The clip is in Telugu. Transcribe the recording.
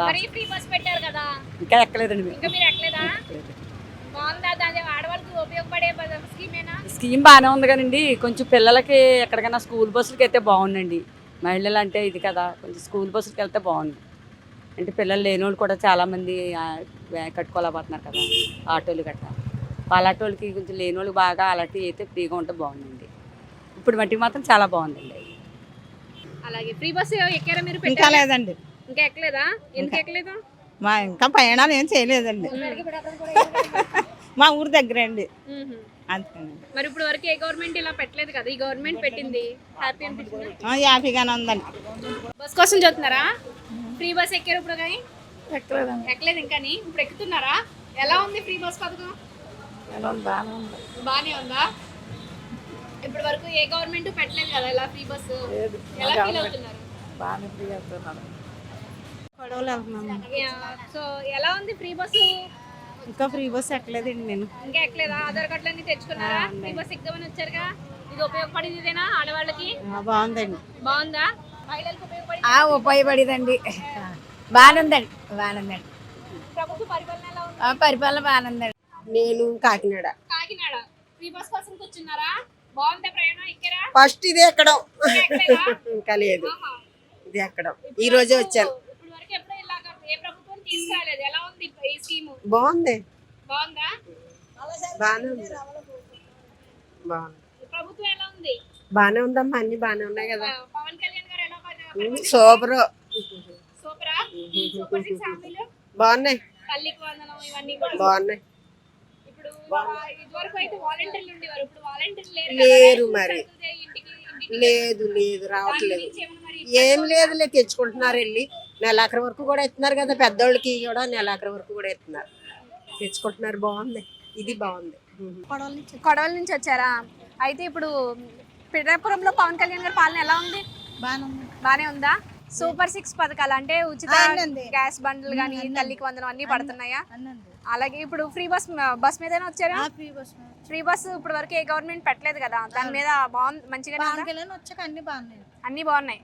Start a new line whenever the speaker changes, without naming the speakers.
మరి ఫ్రీ బస్ పెట్టారు కదా,
ఇంకా ఎక్కలేదండి
ఇంకా మీరు ఎక్కలేదా? బాగుందా? దాని ఆడవాళ్ళకి ఉపయోగపడే స్కీమేనా?
స్కీమ్ బాగానే ఉంది కదండి. కొంచెం పిల్లలకి ఎక్కడికైనా స్కూల్ బస్సులకి అయితే బాగుందండి. మహిళలు అంటే ఇది కదా, కొంచెం స్కూల్ బస్సులకి వెళ్తే బాగుంది. అంటే పిల్లలు లేని వాళ్ళు కూడా చాలామంది కట్టుకోలేకపోతున్నారు కదా, ఆటోలు గట్రా. అలాంటి వాళ్ళకి కొంచెం లేని వాళ్ళకి బాగా అలాంటివి అయితే ఫ్రీగా ఉంటే బాగుందండి. ఇప్పుడు మట్టికి మాత్రం చాలా బాగుందండి.
అలాగే ఫ్రీ బస్ ఎక్కారా మీరు?
ఇంకా
పెట్టారా?
లేదండి.
ఇంకా ఎక్కలేదా? ఎందుకు ఎక్కలేదు?
ఇంకా ప్రయాణాలు ఏం చేయలేదండి. మా ఊరు దగ్గర అండి,
మ్మ్.
అందుకనండి.
మరి ఇప్పుడు వరకు ఏ గవర్నమెంట్ ఇలా పెట్టలేదు కదా, ఈ గవర్నమెంట్ పెట్టింది. హ్యాపీ అనిపించింది.
హ్యాపీగానే ఉందండి.
బస్ కోసం చూస్తున్నారా? ఫ్రీ బస్ ఎక్కారు ఇప్పుడు కానీ ఎక్కలేదు ఇంకా. ఇప్పుడు ఎక్కుతున్నారా? ఎలా ఉంది ఫ్రీ బస్ పథకం? బానే ఉందా? ఇప్పటి వరకు ఏ గవర్నమెంట్ పెట్టలేదు కదా ఇలా ఫ్రీ బస్. ఎలా ఫీల్ అవుతున్నారు? సో ఎలా ఉంది ఫ్రీ బస్?
ఇంకా ఫ్రీ బస్ ఎక్కలేదండి నేను.
ఇంకా ఎక్కలేదా? ఆధార్ కార్డులు అన్ని తెచ్చుకున్నారా? ఫ్రీ బస్ ఎగ్జామ్ వచ్చారుగా, ఇది ఉపయోగపడేది ఇదేనా ఆడవాళ్ళకి?
బాగుందండి.
బాగుందా? మహిళలకు ఉపయోగపడి
ఉపయోగపడేదండి. బాగానుందండి, బాగానుందండి.
ప్రభుత్వ పరిపాలన ఎలా ఉంది?
పరిపాలన బాగానుందండి.
నేను కాకినాడ.
కాకినాడ ఫ్రీ బస్ కోసం కూర్చున్నారా? బాగుందా ప్రయాణం? ఎక్కారా?
ఫస్ట్ ఇది ఎక్కడం
ఇంకా ఎక్కలేదా?
ఇంకా లేదు,
ఆహా.
ఇది ఎక్కడం ఈ
ఇప్పుడు
రోజే
వరకు-
వచ్చాను.
ఇప్పుడు వరకు ఎప్పుడు ఇలాగా ఏ ప్రభుత్వం తీసుకురాలేదు. ఎలా ఉంది ఈ స్కీమ్?
బాగుంది,
బాగుందా?
బాగానే ఉంది, బాగుంది,
ప్రభుత్వం ఎలా ఉంది?
బాగానే ఉందమ్మా, అన్ని బాగానే ఉన్నాయి కదా.
పవన్ కళ్యాణ్ గారు ఎలా పరిపాలిస్తున్నారు?
సూపర్,
సూపరా? సూపర్ సిక్స్ హామీలు,
బాగున్నాయి,
తల్లికి వందనం, ఇవన్నీ కూడా
బాగున్నాయి.
ఇప్పుడు ఇదివరకు అయితే వాలంటీర్లు ఉండేవారు, ఇప్పుడు వాలంటీర్లు లేరు
లేరు
కదా.
మరి.
సరుకులు ఇంటికి
లేదు లేదు,
దాని
రావట్లేదు.
గురించి ఏమన్నా మరి
ఏం లేదులే, తెచ్చుకుంటున్నారు వెళ్ళి. నెలాఖరు వరకు కూడా ఇస్తున్నారు కదా, పెద్దోళ్ళకి కూడా నెలాఖరు వరకు కూడా ఇస్తున్నారు, తెచ్చుకుంటున్నారు. బాగుంది, ఇది బాగుంది.
కొడవల నుంచి వచ్చారా? అయితే ఇప్పుడు పిఠాపురంలో పవన్ కళ్యాణ్ గారి పాలన ఎలా ఉంది? బానే ఉందా? సూపర్ సిక్స్ పథకాలు అంటే ఉచిత గ్యాస్ బండ్లు కానీ, తల్లికి వందనం అన్ని పడుతున్నాయా? అలాగే ఇప్పుడు ఫ్రీ బస్ మీదనే వచ్చారా? ఫ్రీ బస్ ఇప్పుడు వరకు ఏ గవర్నమెంట్ పెట్టలేదు కదా, దాని మీద బాగుంది, మంచిగా అన్ని బాగున్నాయి.